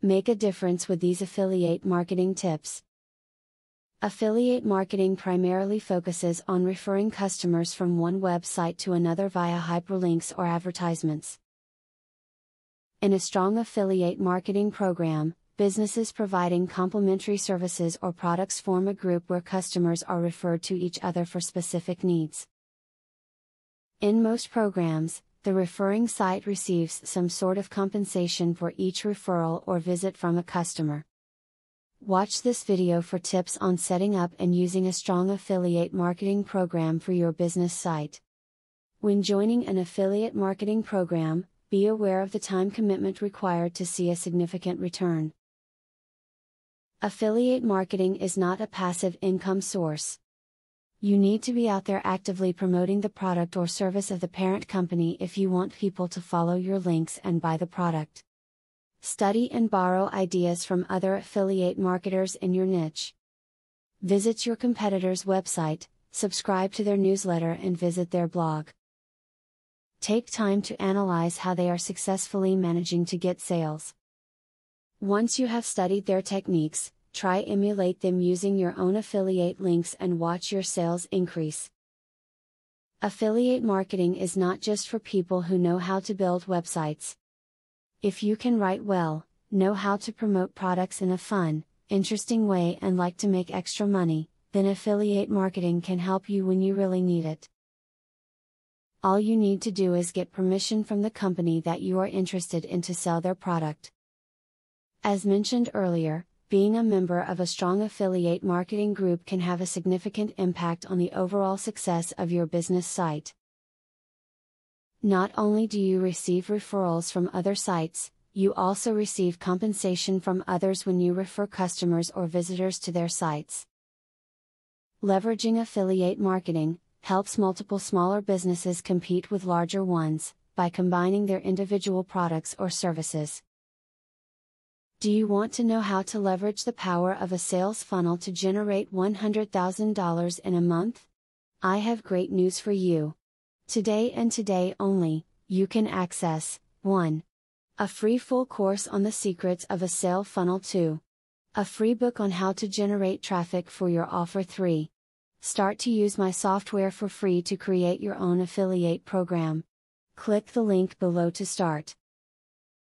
Make a difference with these affiliate marketing tips. Affiliate marketing primarily focuses on referring customers from one website to another via hyperlinks or advertisements. In a strong affiliate marketing program, businesses providing complementary services or products form a group where customers are referred to each other for specific needs. In most programs, the referring site receives some sort of compensation for each referral or visit from a customer. Watch this video for tips on setting up and using a strong affiliate marketing program for your business site. When joining an affiliate marketing program, be aware of the time commitment required to see a significant return. Affiliate marketing is not a passive income source. You need to be out there actively promoting the product or service of the parent company if you want people to follow your links and buy the product. Study and borrow ideas from other affiliate marketers in your niche. Visit your competitor's website, subscribe to their newsletter and visit their blog. Take time to analyze how they are successfully managing to get sales. Once you have studied their techniques, try emulate them using your own affiliate links and watch your sales increase. Affiliate marketing is not just for people who know how to build websites. If you can write well, know how to promote products in a fun, interesting way and like to make extra money, then affiliate marketing can help you when you really need it. All you need to do is get permission from the company that you are interested in to sell their product. As mentioned earlier, being a member of a strong affiliate marketing group can have a significant impact on the overall success of your business site. Not only do you receive referrals from other sites, you also receive compensation from others when you refer customers or visitors to their sites. Leveraging affiliate marketing helps multiple smaller businesses compete with larger ones, by combining their individual products or services. Do you want to know how to leverage the power of a sales funnel to generate $100,000 in a month? I have great news for you. Today and today only, you can access 1. A free full course on the secrets of a sale funnel. 2. A free book on how to generate traffic for your offer. 3. Start to use my software for free to create your own affiliate program. Click the link below to start.